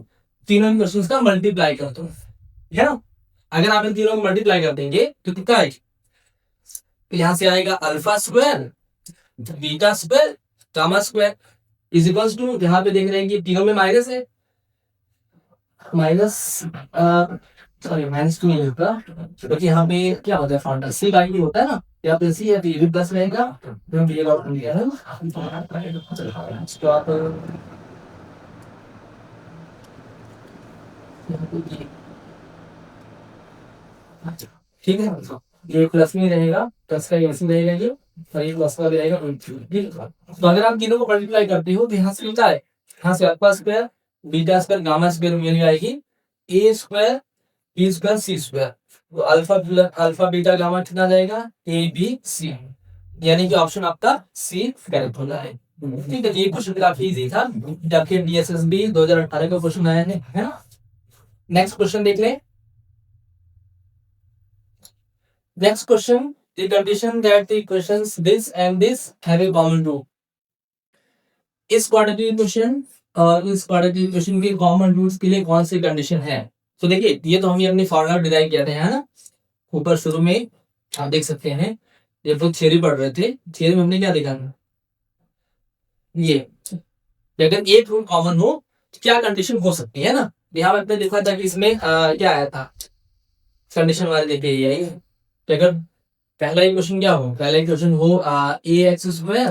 तीनों इक्वेशंस का मल्टीप्लाई कर दो, है ना। अगर आप इन तीनों को मल्टीप्लाई कर देंगे तो कितना आएगा, तो यहां से आएगा alpha square beta square gamma square is equals to, यहाँ पे देख रहे हैं कि तीनों में माइनस है, माइनस सॉरी माइनस 2 नहीं होता, क्योंकि यहाँ पे क्या होता है फॉर्मूला सी बाई होता है ना, या फिर सी है तो ये प्लस रहेगा, तो ये लॉट कर दिया है। तो आप ठीक है, ये प्लस में रहेगा, प्लस का ऐसे रहेगा ये, और ये प्लस का रहेगा। तो अगर आप तीनों को मल्टीप्लाई करते हो तो यहाँ से होता है, यहाँ से alpha square beta square gamma square value आएगी ए स्क्वायर बी स्क्वायर सी स्क्वायर। तो अल्फा बीटा गामा कितना जाएगा, ए बी सी, यानी कि ऑप्शन आपका सी करेक्ट हो जाए। ठीक है, ये क्वेश्चन काफी इजी था, जबकि डीएसएसबी 2018 का क्वेश्चन आया है ना। नेक्स्ट क्वेश्चन देख लें। Next question, the condition that the equations this and this have a common root। इस क्वाड्रेटिक इक्वेशन और इस क्वाड्रेटिक इक्वेशन के कॉमन रूट्स के लिए कौन सी कंडीशन है। तो देखिए ये तो हम अपनी फॉर्मूला डिराइव किया था, है ना, ऊपर शुरू में आप देख सकते हैं, ये तो थ्योरी पढ़ रहे थे, थ्योरी में हमने क्या देखा, ये अगर एक रूट कॉमन हो तो क्या कंडीशन हो सकती है ना। यहाँ पे देखा था कि इसमें क्या आया था, कंडीशन वाले देखिए यही, अगर पहला इक्वेशन क्या हो, पहला इक्वेशन हो A X square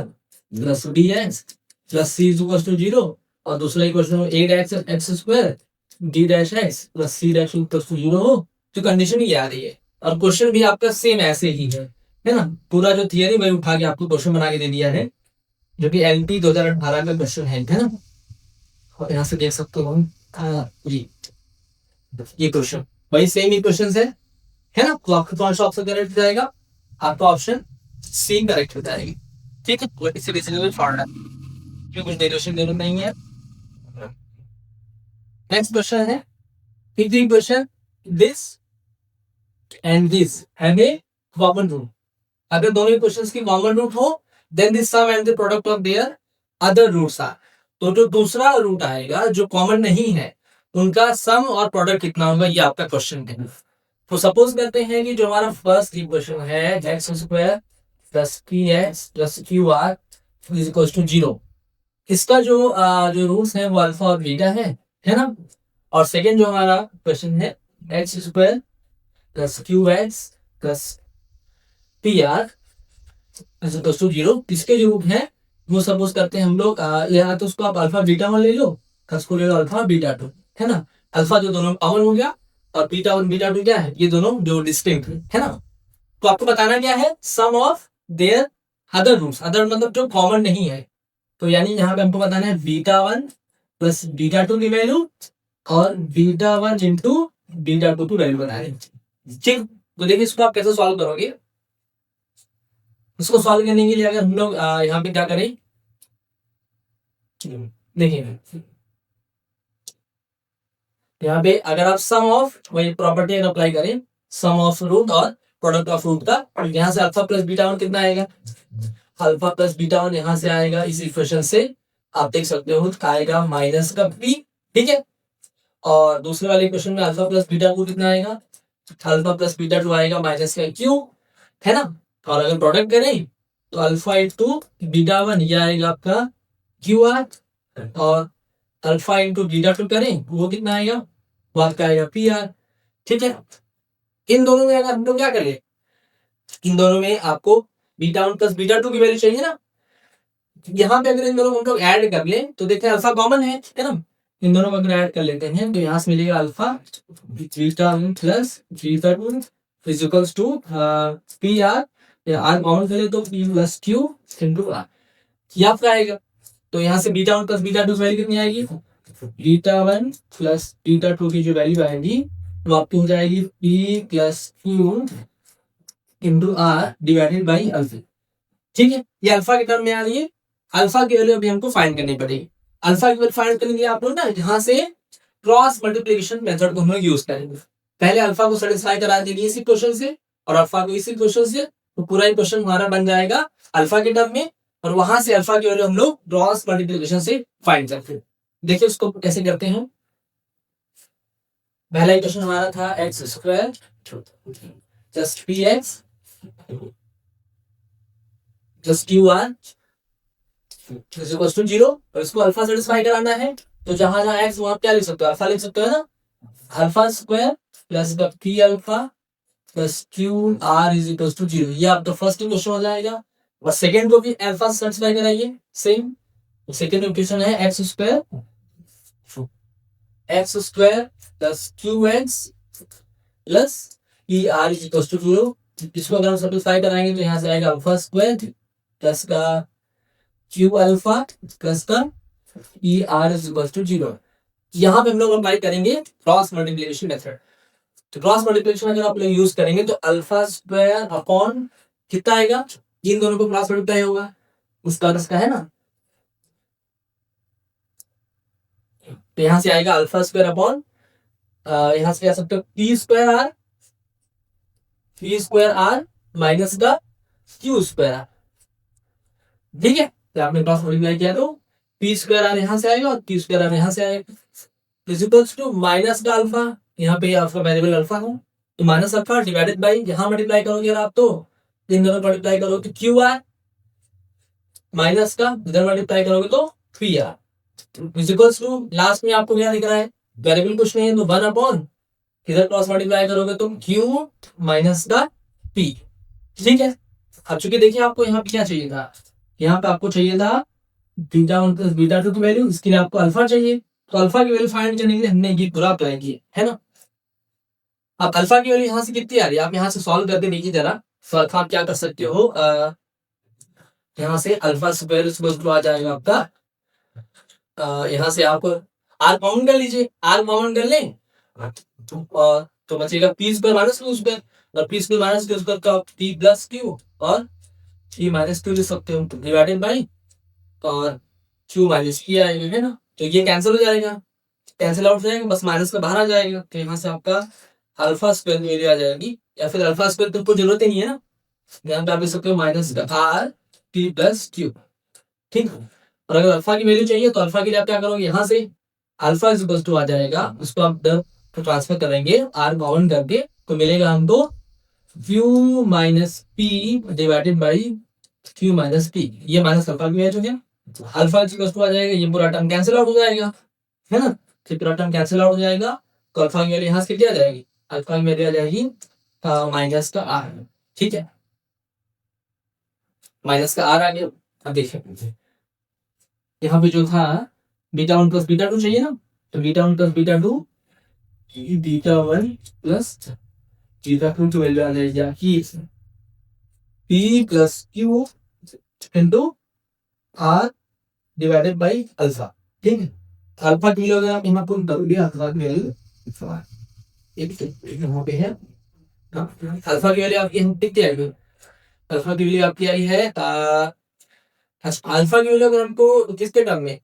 plus B X plus C is equal to 0, और दूसरा इक्वेशन हो A dash X square D dash X plus C dash equal to 0 हो, तो कंडीशन ही आ रही है। और क्वेश्चन भी आपका सेम ऐसे ही है ना, पूरा जो थियरी मैं उठा के आपको क्वेश्चन बना के दे दिया है, जो कि एलटी 2018 का क्वेश्चन है ना। और यहाँ से देख सकते हो ये क्वेश्चन वही सेम ही क्वेश्चन है ना, तो आपका कौन सा ऑप्शन करेक्ट हो जाएगा, आपका ऑप्शन सी करेक्ट हो जाएगी। ठीक है, इसी बेसिस पे फॉर्मूला कुछ वेरिएशन जरूरत नहीं है। नेक्स्ट क्वेश्चन है, question this and this have a common root. अगर दोनों क्वेश्चंस की कॉमन रूट हो then this sum and the product of their other roots are. तो जो दूसरा रूट आएगा जो कॉमन नहीं है उनका सम और प्रोडक्ट कितना होगा, ये आपका क्वेश्चन है। तो सपोज करते हैं कि जो हमारा फर्स्ट इक्वेशन है x square plus p x plus q r is equal to 0, इसका जो रूट्स है वो अल्फा और बीटा है ना। और सेकेंड जो हमारा क्वेश्चन है x square plus q x plus p r is equal to 0, इसके जो रूट है वो सपोज करते हैं हम लोग या तो उसको आप अल्फा बीटा वन ले लो, उसको ले लो अल्फा बीटा टू, है ना। अल्फा जो दोनों कॉमन हो गया और बीटा वन बीटा टू क्या है, ये दोनों जो डिस्टिंक्ट है ना। तो आपको बताना क्या है, sum of their other roots, other मतलब जो कॉमन नहीं है। तो यानी यहाँ पे हमको बताना है beta one plus beta two की वैल्यू और beta one into beta two की वैल्यू बना रहे। ठीक, तो देखिए इसको आप कैसे सॉल्व करोगे। इसको सॉल्व करने के लिए अगर हम लोग यहाँ पे क्या करें, देखिए यहाँ पे अगर आप सम ऑफ वही प्रॉपर्टी अगर अप्लाई करें सम ऑफ रूट और प्रोडक्ट ऑफ रूट का, यहाँ से अल्फा प्लस बीटा वन कितना आएगा, अल्फा प्लस बीटा वन यहाँ से आएगा इस इक्वेशन से आप देख सकते हो आएगा माइनस का बी, ठीक है। और दूसरे वाले इक्वेशन में अल्फा प्लस बीटा टू कितना आएगा, अल्फा प्लस बीटा टू आएगा माइनस का क्यू, है ना। और अगर प्रोडक्ट करें तो अल्फा इंटू बीटा वन ये आएगा आपका क्यू आर और अल्फा इंटू बीटा टू करें वो कितना आएगा, वो आपका आएगा पी आर, ठीक है। इन दोनों में अगर हम लोग क्या करें, इन दोनों में आपको beta one plus beta two की वैल्यू चाहिए ना। यहाँ पे अगर इन दोनों को हम लोग ऐड कर ले तो देखते हैं अल्फा कॉमन है ना, इन दोनों को अगर ऐड कर लेते हैं तो यहाँ से मिलेगा alpha beta one plus beta two is equals to p r, r common करें तो p plus q into r, ये आपका आएगा। तो यहाँ से beta one plus beta two की वैल्यू कितनी आएगी, beta one plus beta two की जो वैल्यू आएगी वो आपकी हो जाएगी p plus q into r divided by alpha, ठीक है। ये अल्फा के टर्म में आ रही है। अल्फा की वैल्यू अभी हमको फाइंड करनी पड़ेगी। अल्फा की वैल्यू फाइंड करने के लिए आप लोग ना यहाँ से क्रॉस मल्टीप्लिकेशन मेथड को हम लोग यूज करेंगे। पहले अल्फा को सेटिस्फाई करा देंगे इसी क्वेश्चन से और अल्फा को इसी क्वेश्चन से, तो पूरा ही क्वेश्चन हमारा बन जाएगा अल्फा के टर्म में और वहां से अल्फा की वैल्यू हम लोग क्रॉस मल्टीप्लिकेशन से फाइंड करते हैं। देखिए उसको कैसे करते हैं। पहला इक्वेशन हमारा था x square just p x plus q r is equal to 0 और इसको अल्फा सेटिस्फाई कराना है तो जहां जहां एक्स वहां क्या लिख सकते हो, अल्फा लिख सकते हो ना। Alpha square plus p alpha plus q r is equal to 0, ये आपका फर्स्ट इक्वेशन हो जाएगा। और सेकंड को भी अल्फा सेटिस्फाई कराइए सेम, सेकंड इक्वेशन है x square plus q x plus p r is equal to 0, इसको अगर हम सिंपलीफाई कराएंगे तो यहाँ से आएगा अल्फा स्क्वायर प्लस का क्यू अल्फा प्लस का e r is equal to 0। यहाँ पे हम लोग अप्लाई करेंगे क्रॉस मल्टीप्लिकेशन मेथड। तो क्रॉस मल्टीप्लिकेशन अगर आप लोग यूज करेंगे तो अल्फा स्क्वायर अपॉन कितना आएगा, इन दोनों को क्रॉस मल्टीप्लाई होगा उसका है ना। तो यहाँ से आएगा अल्फा स्क्वायर अपॉन यहाँ से कह सकते हो पी स्क्वायर आर माइनस का क्यू स्क्वायर आर, ठीक है। तो आपने क्रॉस मल्टीप्लाई किया तो पी स्क्वायर आर यहाँ से आएगा और क्यू स्क्वायर आर यहाँ से आएगा इज इक्वल्स टू माइनस का अल्फा, यहाँ पे आपका वेरिएबल अल्फा हो तो माइनस अल्फा डिवाइडेड बाई यहाँ मल्टीप्लाई करोगे अगर आप तो इन दोनों मल्टीप्लाई करोगे तो क्यू आर माइनस का इधर मल्टीप्लाई करोगे तो p r is equals to last में आपको क्या दिख रहा है, वेरिएबल कुछ नहीं है तो 1 अपॉन इधर क्रॉस मल्टीप्लाई करोगे तो क्यू माइनस का पी, ठीक है। अब चूंकि देखिए आपको यहाँ पे क्या चाहिए था, यहाँ पे आपको चाहिए था beta one plus beta two की वैल्यू, इसके लिए आपको अल्फा चाहिए तो अल्फा की वैल्यू फाइंड करने के लिए हमने ये पूरा अप्लाई किया है ना। अब अल्फा की वैल्यू यहाँ से कितनी आ रही है आप यहाँ से सॉल्व करके देखिए जरा। तो अल्फा आप क्या कर सकते हो, यहाँ से अल्फा स्क्वायर आ जाएगा आपका, यहाँ से आप आर कॉमन कर लीजिए, आर कॉमन कर लें तो बचेगा P square minus Q square और P square minus Q square का पी प्लस क्यू और पी माइनस क्यू लिख सकते हो डिवाइडेड बाई और क्यू माइनस पी आएगा, है ना। तो ये कैंसिल हो जाएगा, कैंसिल आउट हो जाएगा, बस माइनस का बाहर आ जाएगा। तो यहाँ से आपका अल्फा स्क्वायर वैल्यू आ जाएगी, या फिर अल्फा स्क्वायर तो कोई जरूरत ही नहीं है ना, यहाँ पे आप लिख सकते हो minus R P plus Q, ठीक। और अगर अल्फा की वैल्यू चाहिए तो अल्फा के लिए आप क्या करोगे, यहाँ से अल्फा इज इक्वल टू आ जाएगा, उसको आप ट्रांसफर करेंगे आर कॉमन करके, तो मिलेगा हमको Q minus P divided by Q minus P, ये माइनस अल्फा की वैल्यू है, अल्फा इज इक्वल टू आ जाएगा, ये पूरा टर्म कैंसिल आउट हो जाएगा, है ना। तो पूरा टर्म कैंसिल आउट हो जाएगा, तो अल्फा की वैल्यू यहाँ से कितनी आ जाएगी, अल्फा की वैल्यू आ जाएगी माइनस का आर, ठीक है, माइनस का आर आ गया। अब देखिए यहाँ पे जो था beta one plus beta two चाहिए ना, तो beta one plus beta two, beta one plus beta two की वैल्यू आ जाएगी p plus q into r divided by alpha, ठीक है। अल्फा की वैल्यू अगर आप यहाँ पुट करोगे, अल्फा की वैल्यू यहाँ पे है, अल्फा की वैल्यू आपकी यहाँ कितनी आएगी, अल्फा की वैल्यू आपकी आई है अल्फा की वैल्यू अगर हमको किसके टर्म में,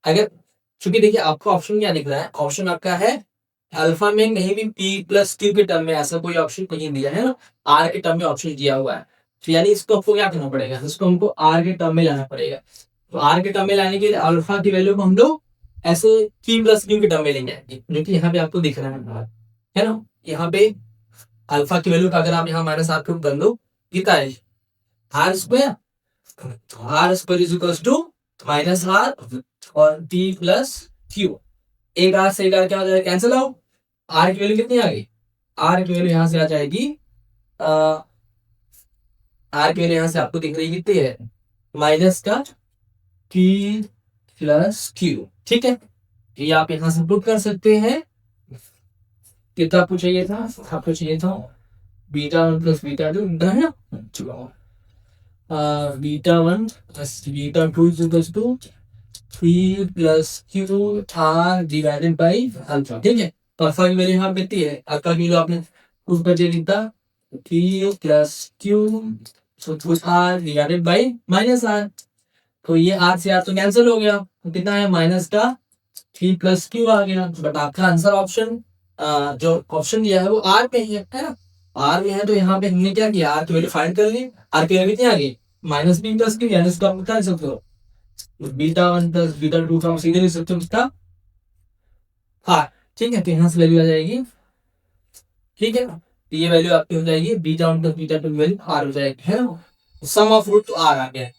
अगर चूंकि देखिए आपको ऑप्शन क्या दिख रहा है, ऑप्शन आपका है अल्फा में कहीं भी पी प्लस क्यू के टर्म में ऐसा कोई ऑप्शन नहीं दिया है ना, आर के टर्म में ऑप्शन दिया हुआ है, तो यानी इसको आपको क्या करना पड़ेगा, इसको हमको आर के टर्म में लाना पड़ेगा। तो आर के टर्म में लाने के लिए अल्फा की वैल्यू को हम लोग ऐसे पी प्लस क्यू के टर्म में लेंगे, जो कि यहाँ पे आपको दिख रहा है ना, यहाँ पे अल्फा की वैल्यू का अगर आप यहाँ माइनस आर क्यूब कर लो, कितना है r square, r square is equal to minus r और पी प्लस क्यू, एक आर से एक आर क्या हो जाएगा, कैंसिल आउट, आर की वैल्यू कितनी आ गई, आर की वैल्यू यहाँ से आ जाएगी आर की वैल्यू यहाँ से आपको दिख रही कितनी है, माइनस का पी प्लस क्यू, ठीक है। ये आप यहाँ से पुट कर सकते हैं, कितना आपको चाहिए था, आपको चाहिए था beta one plus beta two, है ना, beta one plus beta two is equal to p plus q r divided by alpha, ठीक है। तो अल्फा की वैल्यू यहाँ पे कितनी है, अल्फा की वैल्यू आपने प्रूफ कर दिया कितना, p plus q r divided by minus r, तो ये आर से आर तो कैंसिल हो गया, तो कितना है माइनस का पी प्लस क्यू आ गया, बट आपका आंसर ऑप्शन जो ऑप्शन दिया है वो आर पे ही है ना, आर में है, तो यहाँ पे हमने क्या किया, आर की वैल्यू फाइंड कर ली, आर की वैल्यू कितनी आ गई माइनस बी प्लस क्यू, यानी इसको आप बता सकते हो beta one plus beta to का सीधे लिख सकते हो इसका आर, ठीक है। तो यहाँ से वैल्यू आ जाएगी, ठीक है, तो ये वैल्यू आपकी हो जाएगी beta one plus beta two की वैल्यू आर हो जाएगी, है ना, सम ऑफ रूट तो आर आ गया।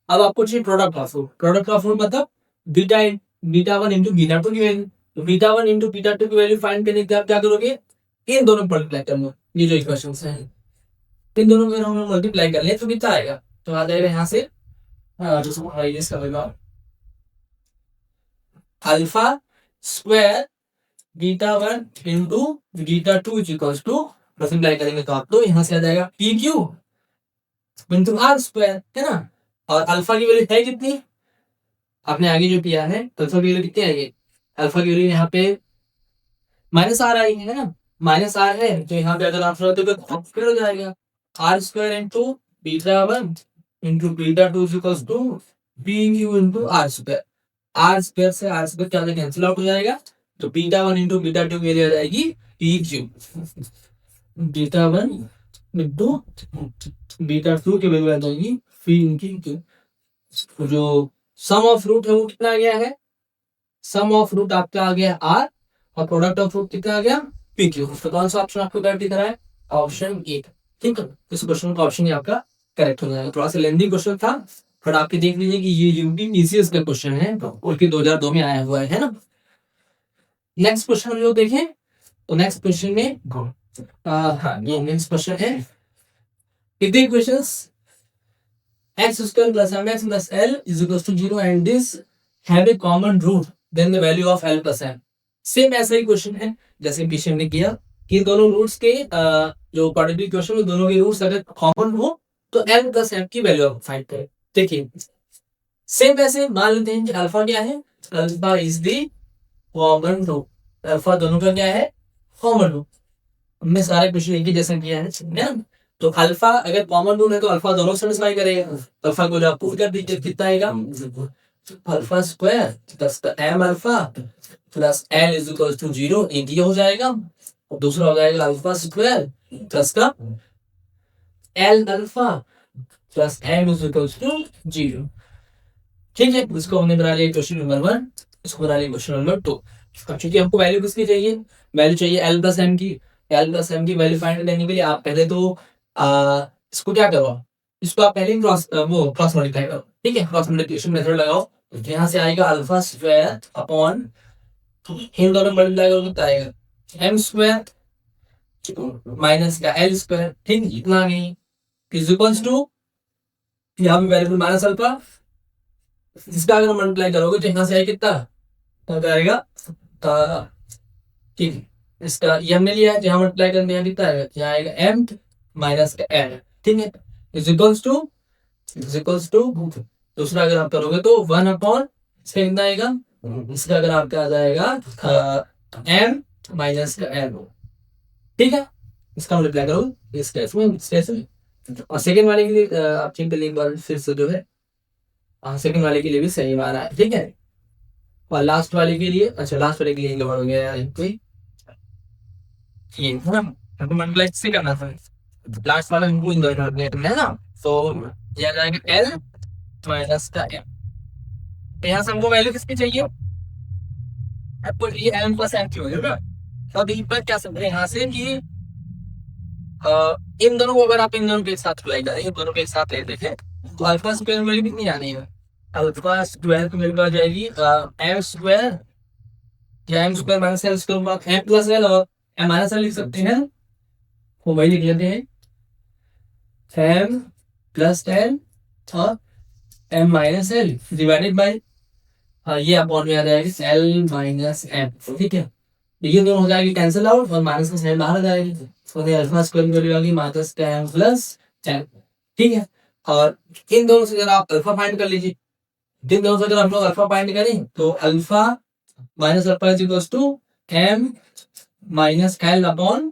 अब आपको चाहिए product of root, product of root मतलब beta beta one into beta two की वैल्यू, तो beta one into beta two की वैल्यू फाइंड करने के लिए आप क्या करोगे, इन दोनों मल्टीप्लाई कर लो, ये जो इक्वेशन है इन दोनों में हम मल्टीप्लाई कर ले तो कितना आएगा, तो आ जाएगा यहाँ से alpha square beta one into beta two is equal to, multiply करेंगे तो आपको यहाँ से आ जाएगा p q into r square, है ना। और अल्फा की वैल्यू है कितनी, आपने आगे जो किया है तो अल्फा की वैल्यू कितनी आएगी, अल्फा की वैल्यू यहाँ पे माइनस आर आई है ना, माइनस आर है, तो यहाँ पे अगर आप फिर हो जाएगा r square into beta one into beta two is equal to b q into r square, r square से आर स्क्वायर क्या कैंसिल आउट हो जाएगा, तो beta one into beta two की वैल्यू आ जाएगी p q, beta one into beta two की वैल्यू आ जाएगी पी क्यू, जो सम ऑफ रूट है वो कितना आ गया है, सम ऑफ रूट आपका आ गया आर और प्रोडक्ट ऑफ रूट कितना आ गया पी क्यू, तो कौन सा ऑप्शन आपको करेक्ट दिख रहा है, ऑप्शन ए, ठीक है। इस क्वेश्चन का ऑप्शन ही आपका करेक्ट हो जाएगा, थोड़ा सा लेंथी क्वेश्चन था, पर आपके देख लीजिए कि ये यूपीपीसीएस का क्वेश्चन है और 2002 में आया हुआ है ना। नेक्स्ट क्वेश्चन हम लोग देखें, तो नेक्स्ट क्वेश्चन में हाँ ये नेक्स्ट क्वेश्चन है, if the equations x square plus mx plus l is equals to 0 and this have a common root, then the value of l plus m, same ऐसा ही क्वेश्चन है जैसे पीछे हमने किया कि दोनों रूट्स के जो क्वाड्रेटिक इक्वेशन में दोनों के रूट्स अगर कॉमन हो तो l प्लस m की वैल्यू आप फाइंड करें। देखिए सेम वैसे मान लेते हैं कि अल्फा क्या है, alpha is the common root, alpha दोनों का क्या है कॉमन रूट, हमने सारे क्वेश्चन एक ही जैसा किया है, तो अल्फा अगर कॉमन रूट है तो अल्फा दोनों सेटिस्फाई करेगा, अल्फा को आप पुट कर दीजिए कितना आएगा alpha square plus the m alpha plus l is equal to 0, ये हो जाएगा। और दूसरा हो जाएगा अल्फा स्क्वायर प्लस का l alpha plus m is equal to 0। ठीक है, इसको हमने बना लिया क्वेश्चन नंबर 1, इसको बना लिया क्वेश्चन नंबर 2। अब चूंकि हमको वैल्यू किसकी चाहिए, वैल्यू चाहिए एल प्लस एम की। एल प्लस एम की वैल्यू फाइंड करने के लिए आप पहले तो इसको क्या करो, इसको आप पहले क्रॉस मल्टीप्लाई करो। ठीक है, क्रॉस मल्टीप्लिकेशन मेथड लगाओ। तो यहाँ से आएगा अल्फा स्क्वायर अपॉन, इन दोनों मल्टीप्लाई करो कितना आएगा, एम स्क्वायर माइनस का एल स्क्वायर। ठीक है, इतना आ गई इज इक्वल्स टू, यहाँ पे वेरिएबल माइनस अल्फा, इसका अगर मल्टीप्लाई करोगे तो यहाँ से आएगा कितना आएगा, ठीक है, इसका ये हमने लिया है, जहाँ मल्टीप्लाई करने यहाँ कितना आएगा, यहाँ आएगा एम माइनस का एल। ठीक है, इज इक्वल्स टू दूसरा अगर आप करोगे तो 1 अपॉन इसका कितना आएगा, इसका अगर आपका आ जाएगा एम माइनस का एल। ठीक है, इसका मल्टीप्लाई करोगे इस केस में। और सेकेंड वाले के लिए आप चेक कर लीजिए एक बार फिर से जो है, सेकेंड वाले के लिए भी सही आ रहा है। ठीक है, और लास्ट वाले के लिए, अच्छा लास्ट वाले के लिए गड़बड़ हो गया यार, कोई ये ना हमको मल्टीप्लाई से करना था, लास्ट वाला हमको इन दोनों है ना, तो ये आ जाएगा एल माइनस का एम। यहाँ से हमको वैल्यू किसकी चाहिए, आपको ये एम प्लस एम की होगी ना। तो अब पर क्या समझे यहाँ से कि इन दोनों को अगर आप इन दोनों के साथ अप्लाई करें, इन दोनों के साथ ले देखें, तो अल्फा स्क्वायर वैल्यू कितनी आनी है, अल्फा स्क्वायर की वैल्यू आ जाएगी एम स्क्वायर, या m square minus l square, m plus l और एम माइनस एल लिख सकते हैं, वो वही लिख लेते हैं, एम प्लस एल और m minus l divided by ये अपॉन में आ जाएगा एल माइनस एम। ठीक है, ये दोनों हो जाएगी कैंसिल आउट और माइनस का साइन बाहर आ जाएगी, तो अल्फा स्क्वायर की वैल्यू आ गई माइनस एम प्लस एम। ठीक है, और इन दोनों से अगर आप अल्फा फाइंड कर लीजिए, इन दोनों से अगर हम लोग अल्फा फाइंड करें तो alpha minus alpha is equals to m minus l upon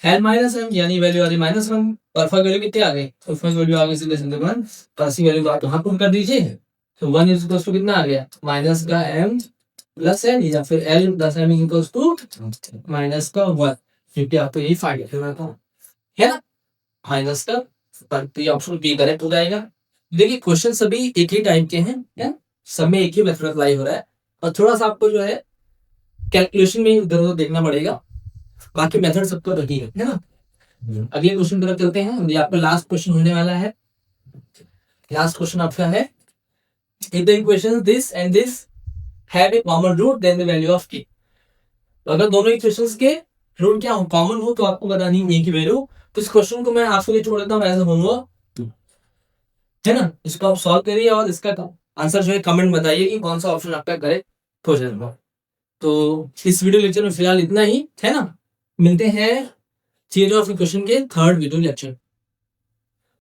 l minus m, यानी वैल्यू आ रही माइनस 1, अल्फा की वैल्यू कितनी आ गई, अल्फा की वैल्यू आ गई सीधे सीधे 1, तो ऐसी वैल्यू आप यहाँ पुट कर दीजिए, तो 1 इज इक्वल्स टू कितना आ गया, माइनस का एम प्लस एल, या फिर l plus m equals to minus का 1, क्योंकि आपको यही फाइंड करना था, है ना, माइनस का, पर तो ये ऑप्शन बी करेक्ट हो जाएगा। देखिए क्वेश्चन सभी एक ही टाइप के हैं, क्या सब में एक ही मेथड अप्लाई हो रहा है, और थोड़ा सा आपको जो है कैलकुलेशन में इधर उधर देखना पड़ेगा, बाकी मेथड सबको रही है ना। अगले क्वेश्चन की तरफ चलते हैं, ये आपका लास्ट क्वेश्चन होने वाला है। लास्ट क्वेश्चन आपका है, if the equations this and this have a common root then the value of k। तो अगर दोनों इक्वेशंस के रूट क्या हो, कॉमन हो, तो आपको बतानी है की वैल्यू। तो इस क्वेश्चन को मैं आपके लिए छोड़ देता हूँ, ऐसा होगा, है ना, इसको आप सॉल्व करिए और इसका आंसर जो है कमेंट बताइए कि कौन सा ऑप्शन आपका करेक्ट हो जाएगा। तो इस वीडियो लेक्चर में फिलहाल इतना ही, है ना, मिलते हैं थियरी ऑफ इक्वेशन के थर्ड वीडियो लेक्चर।